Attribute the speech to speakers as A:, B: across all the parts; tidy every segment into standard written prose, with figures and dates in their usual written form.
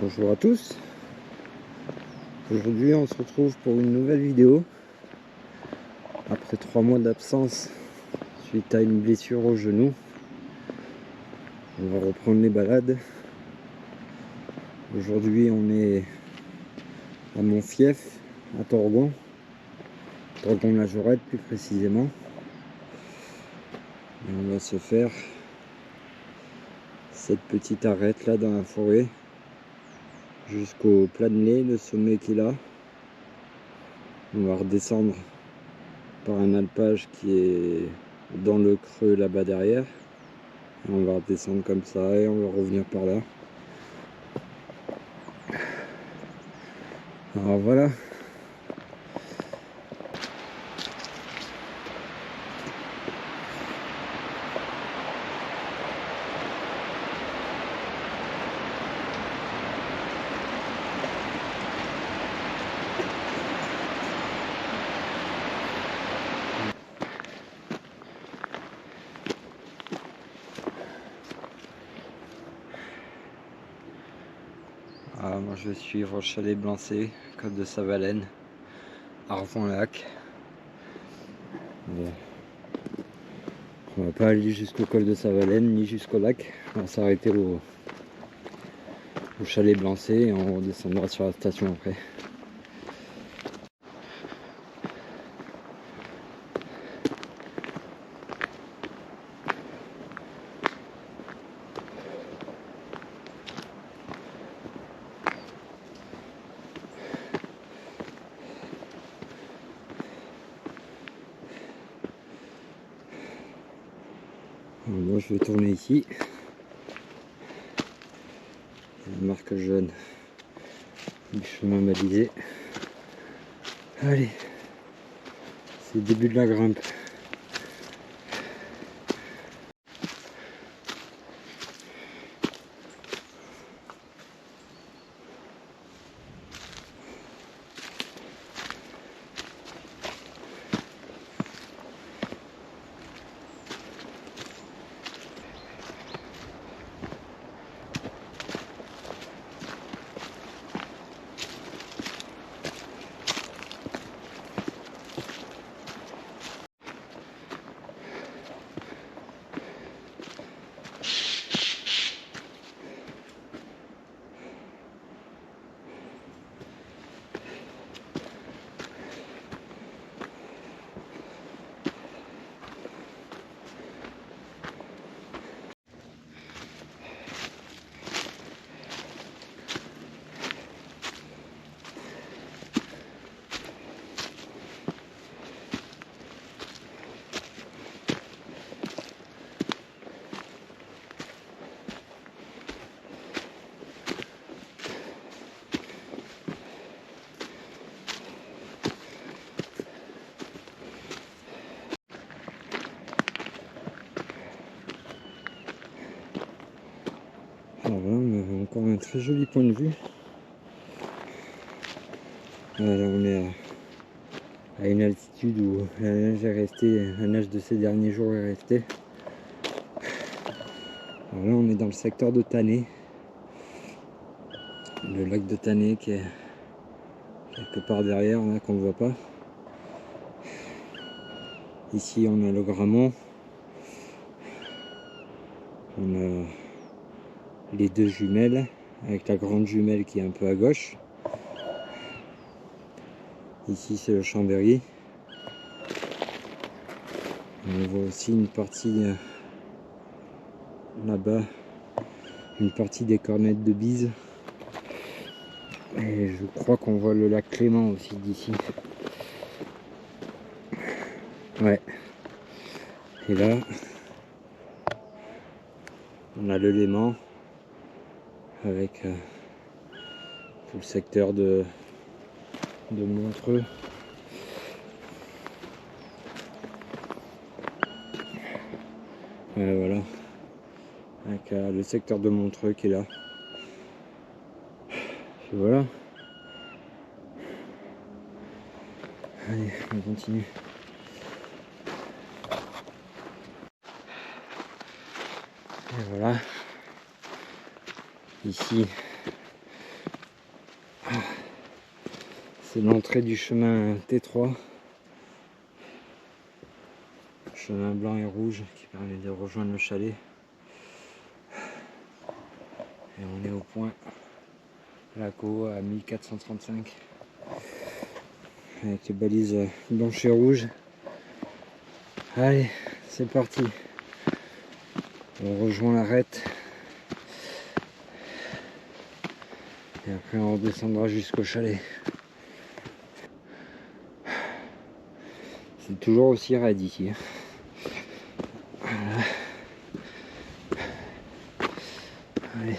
A: Bonjour à tous, aujourd'hui on se retrouve pour une nouvelle vidéo après 3 mois d'absence suite à une blessure au genou. On va reprendre les balades. Aujourd'hui on est à mon fief à Torgon la Jorette plus précisément, et on va se faire cette petite arête là dans la forêt jusqu'au Planelet, le sommet qu'il a. On va redescendre par un alpage qui est dans le creux là-bas derrière. Et on va redescendre comme ça et on va revenir par là. Alors voilà. Moi je vais suivre Chalet Blancé, Côte de Savalène, Arvon-Lac. On va pas aller jusqu'au col de Savalène ni jusqu'au lac. On va s'arrêter au Chalet Blancé et on redescendra sur la station après. Moi je vais tourner ici. La marque jaune du chemin balisé. Allez, c'est le début de la grimpe. Alors là, on a encore un très joli point de vue. Là, on est à une altitude où la neige est restée, la neige de ces derniers jours est restée. Alors là, on est dans le secteur de Tannay, le lac de Tannay qui est quelque part derrière, là, qu'on ne voit pas. Ici, on a le Grammont, on a les deux jumelles, avec la grande jumelle qui est un peu à gauche. Ici, c'est le Chambéry. On voit aussi une partie là-bas, une partie des cornettes de Bise. Et je crois qu'on voit le lac Clément aussi d'ici. Ouais. Et là, on a le Léman avec tout le secteur de Montreux. Voilà. Avec le secteur de Montreux qui est là. Et voilà. Allez, on continue. Et voilà. Ici, C'est l'entrée du chemin T3. Chemin blanc et rouge qui permet de rejoindre le chalet. Et on est au point Laco à 1435 avec les balises blanches et rouges. Allez, c'est parti. On rejoint l'arête et après on redescendra jusqu'au chalet. C'est toujours aussi raide ici. Voilà. Allez.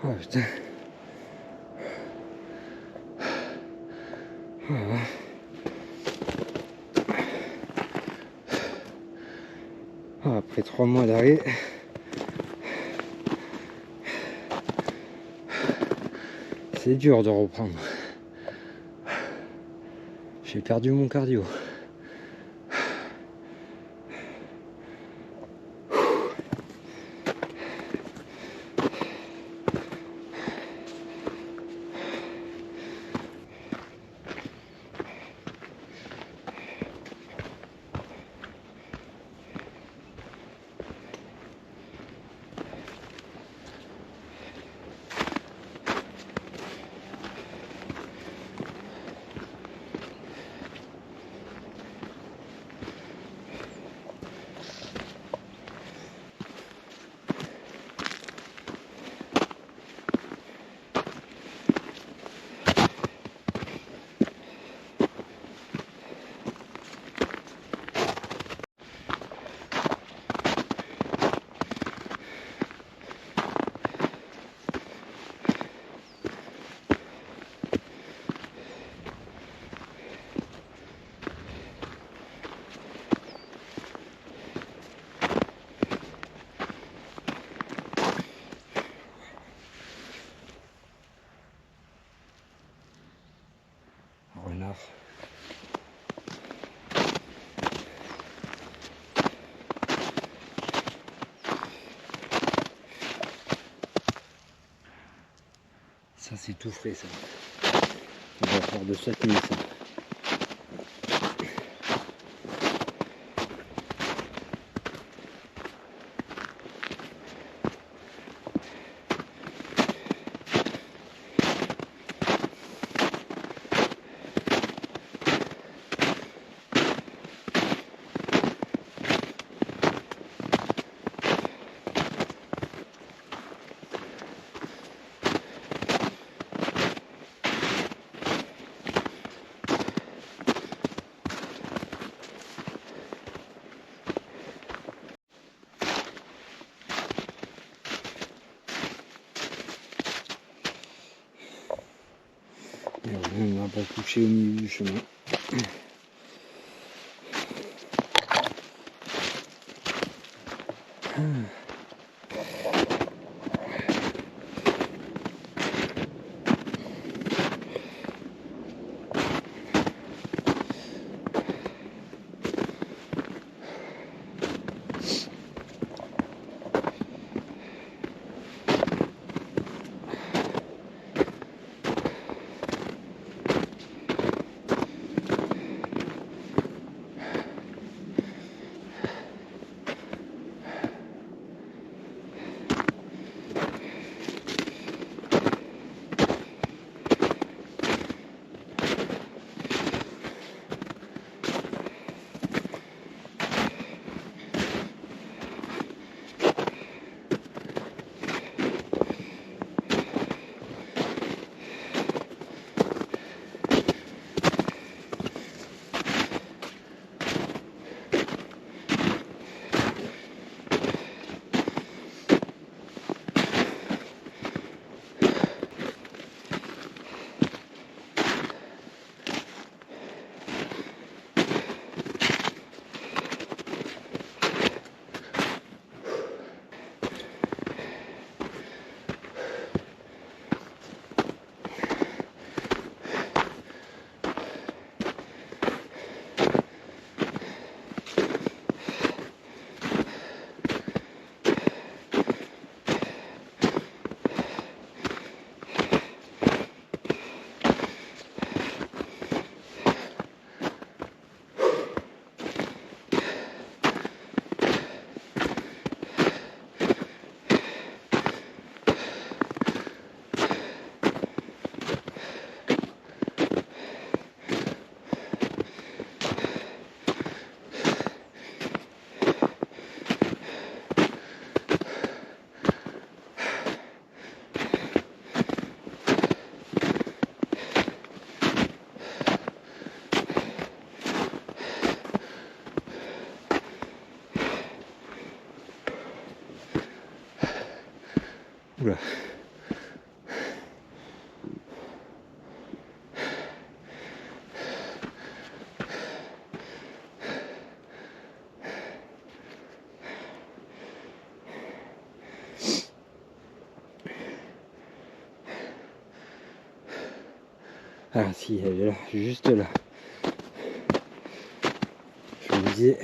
A: Oh putain. Voilà. Après 3 mois d'arrêt, c'est dur de reprendre. J'ai perdu mon cardio. Renard. Ça c'est tout frais ça. On va faire de cette nuit ça. Et voilà, on va pas coucher au milieu du chemin. Oula. Ah si, elle est là, juste là. Je me disais,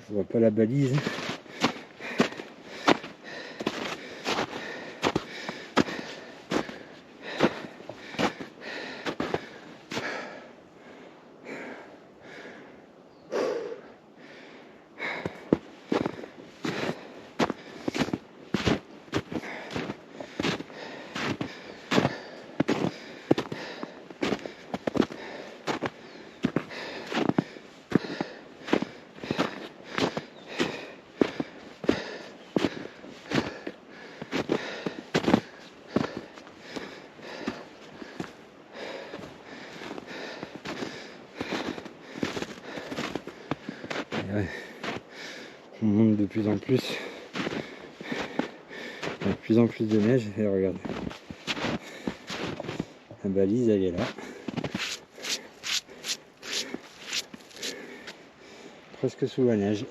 A: je vois pas la balise. Ouais. On monte de plus en plus. Il y a de plus en plus de neige. Et regarde. La balise, elle est là. Presque sous la neige.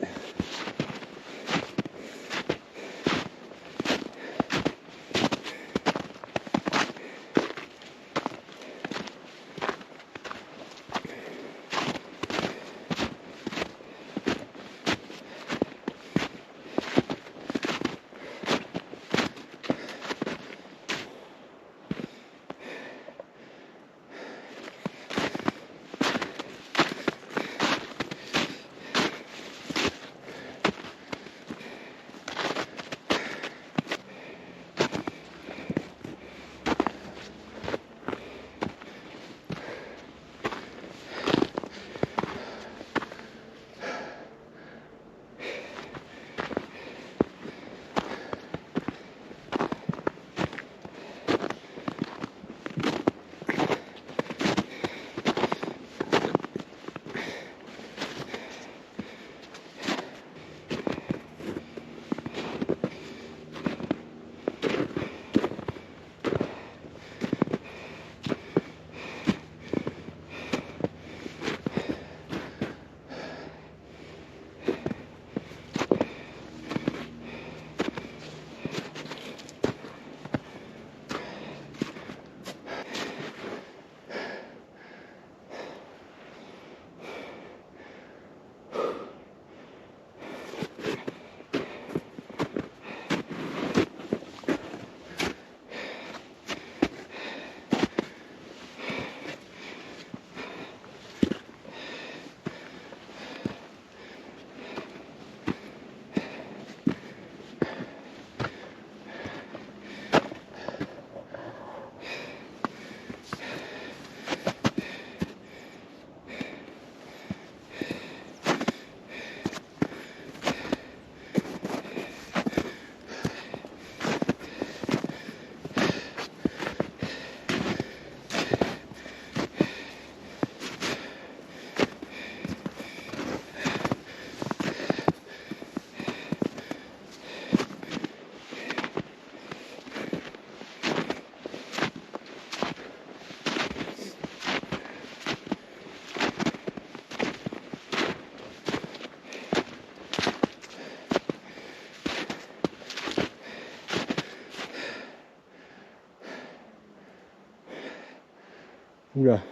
A: Oula.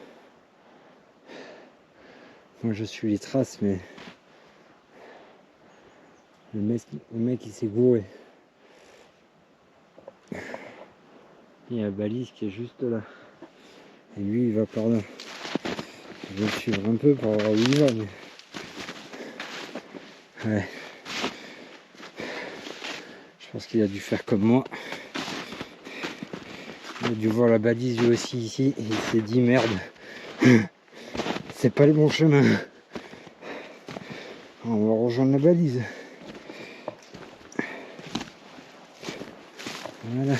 A: Moi je suis les traces, mais le mec il s'est gouré. Il y a la balise qui est juste là. Et lui il va par là. Je vais le suivre un peu pour voir où il va. Mais... ouais. Je pense qu'il a dû faire comme moi. Il a dû voir la balise lui aussi ici. Et il s'est dit merde. C'est pas le bon chemin. On va rejoindre la balise. Voilà.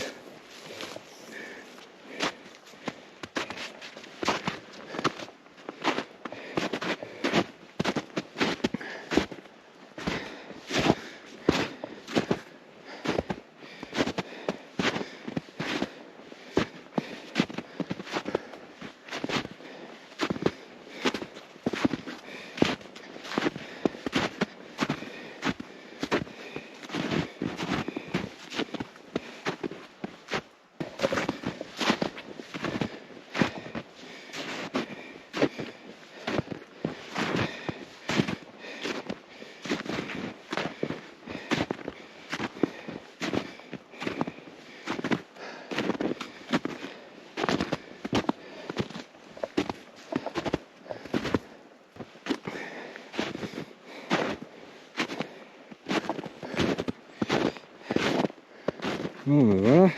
A: Bon ben voilà.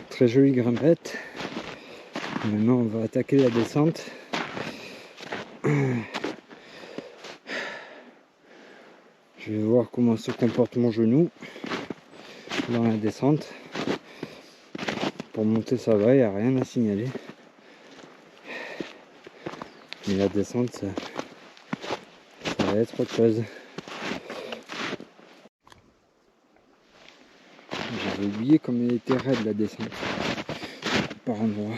A: Très jolie grimpette. Maintenant on va attaquer la descente. Je vais voir comment se comporte mon genou dans la descente. Pour monter ça va, il n'y a rien à signaler. Mais la descente ça va être autre chose. J'avais oublié comme elle était raide la descente par endroit.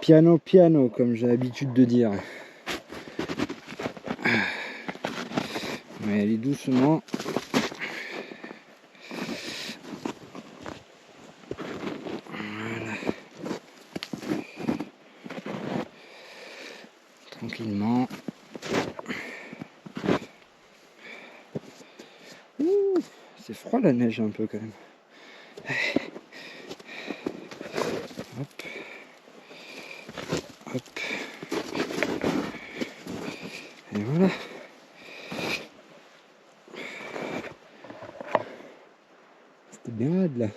A: Piano piano comme j'ai l'habitude de dire. On va y aller doucement. Voilà. Tranquillement. Ouh, c'est froid la neige un peu quand même. Hop. Hop. Et voilà. C'était bien raide là.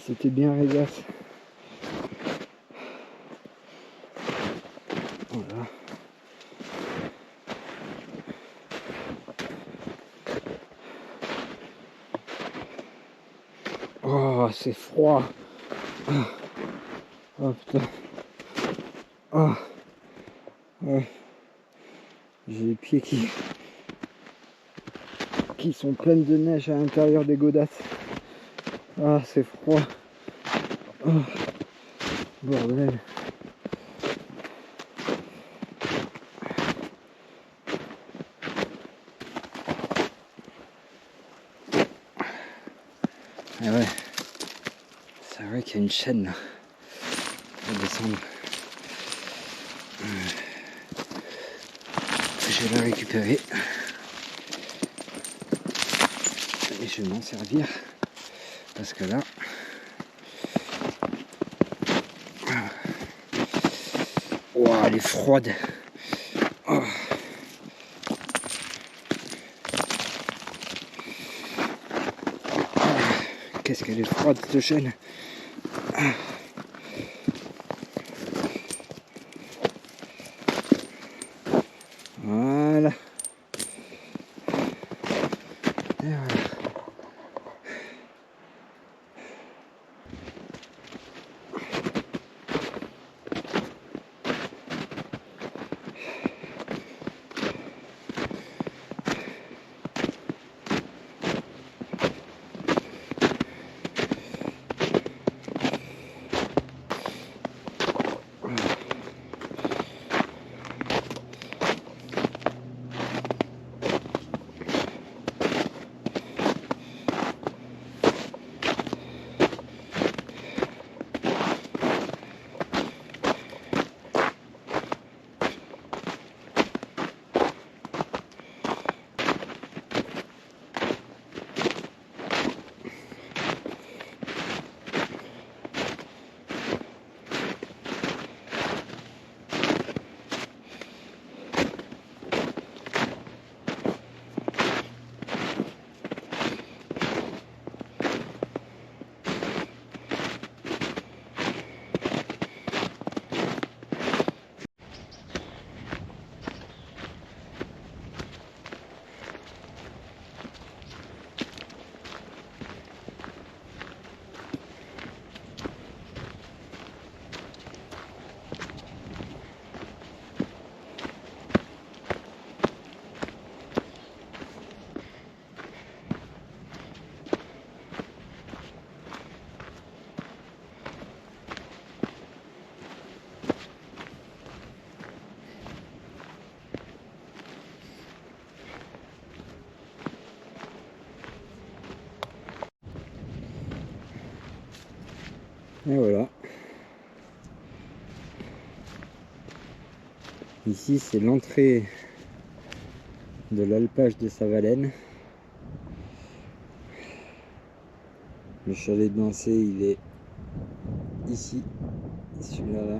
A: C'était bien régasse. Voilà. Oh, c'est froid. Oh putain. Oh. Ouais. J'ai les pieds qui sont pleines de neige à l'intérieur des godasses. Ah, c'est froid. Oh. Bordel. Ah ouais. C'est vrai qu'il y a une chaîne là. On va descendre. Je vais la récupérer. Et je vais m'en servir. Parce que là... oh, elle est froide. Oh. Qu'est-ce qu'elle est froide cette chaîne. Voilà. Et voilà. Et voilà. Ici c'est l'entrée de l'alpage de Savalène. Le chalet de Lancé, il est ici, celui-là là.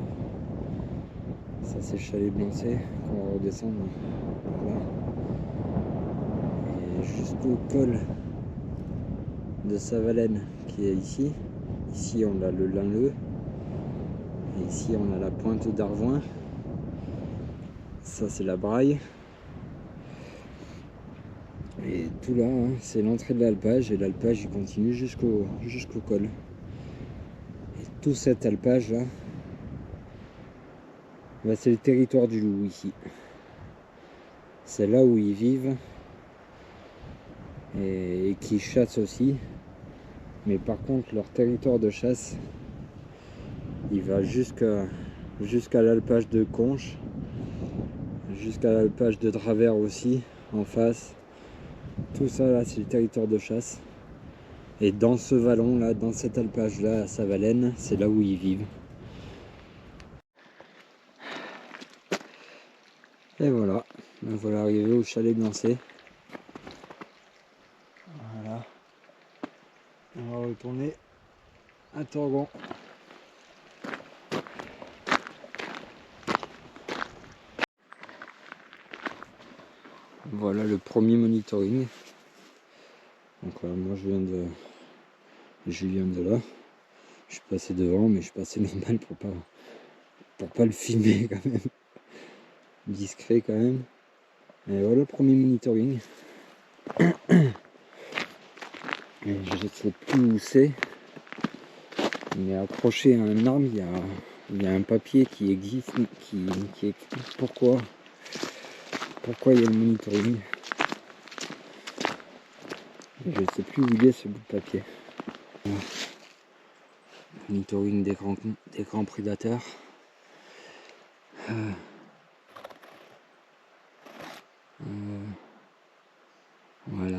A: Ça c'est le chalet de Lancé, qu'on va redescendre par là. Et jusqu'au col de Savalène qui est ici. Ici on a le Linleux. Et ici on a la pointe d'Arvoin. Ça c'est la Braille. Et tout là, hein, c'est l'entrée de l'alpage. Et l'alpage il continue jusqu'au col. Et tout cet alpage là, bah, c'est le territoire du loup ici. C'est là où ils vivent. Et qui chassent aussi. Mais par contre leur territoire de chasse, il va jusqu'à l'alpage de Conches, jusqu'à l'alpage de Travers aussi, en face. Tout ça là, c'est le territoire de chasse. Et dans ce vallon là, dans cet alpage là, à Savalène, c'est là où ils vivent. Et voilà, voilà arrivé au chalet de Lancé. Voilà. On va retourner à Torgon. Voilà le premier monitoring. Donc moi je viens de là. Je suis passé devant, mais je suis passé normal pour pas le filmer quand même. Discret quand même. Et voilà le premier monitoring. Et je ne sais plus où c'est. Mais accroché à un arbre, il y a un papier qui existe, qui explique pourquoi il y a le monitoring. Et je ne sais plus où il est ce bout de papier. Monitoring des grands prédateurs. Voilà.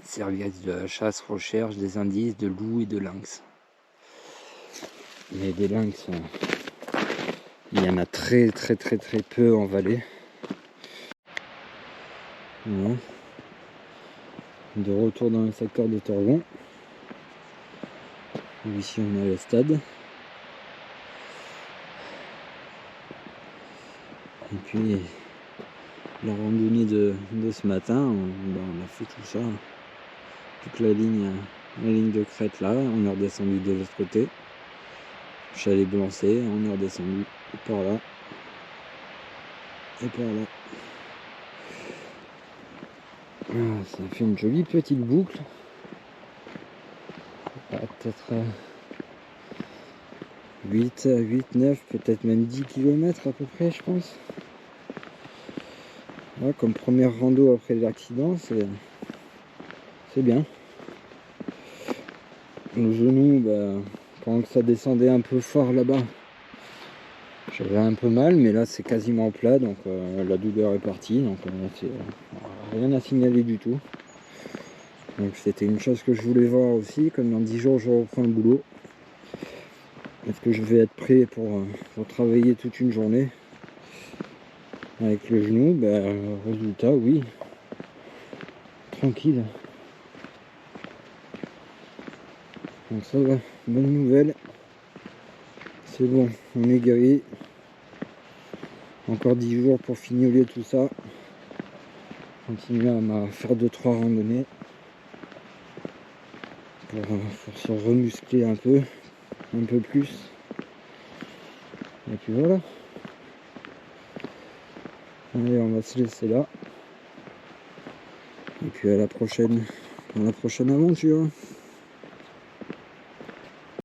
A: Service de la chasse, recherche des indices de loups et de lynx. Mais des lynx, il y en a très peu en vallée. Voilà. De retour dans le secteur de Torgon. Ici on a le stade. Et puis la randonnée de ce matin, on a fait tout ça. Toute la ligne de crête là, on est redescendu de l'autre côté. Chalet Blancé, on est redescendu par là. Et par là. Voilà, ça fait une jolie petite boucle. Peut-être 8, 9, peut-être même 10 km à peu près, je pense. Voilà, comme première rando après l'accident, c'est bien. Le genou, pendant que ça descendait un peu fort là-bas, j'avais un peu mal, mais là c'est quasiment plat, donc la douleur est partie, donc rien à signaler du tout. Donc c'était une chose que je voulais voir aussi, comme dans 10 jours je reprends le boulot. Est-ce que je vais être prêt pour travailler toute une journée avec le genou? Résultat, oui. Tranquille. Donc ça va, bonne nouvelle. C'est bon, on est guéri. Encore 10 jours pour fignoler tout ça. Continuer à faire 2-3 randonnées. Pour se remuscler un peu plus. Et puis voilà. Allez, on va se laisser là. Et puis à la prochaine, pour la prochaine aventure.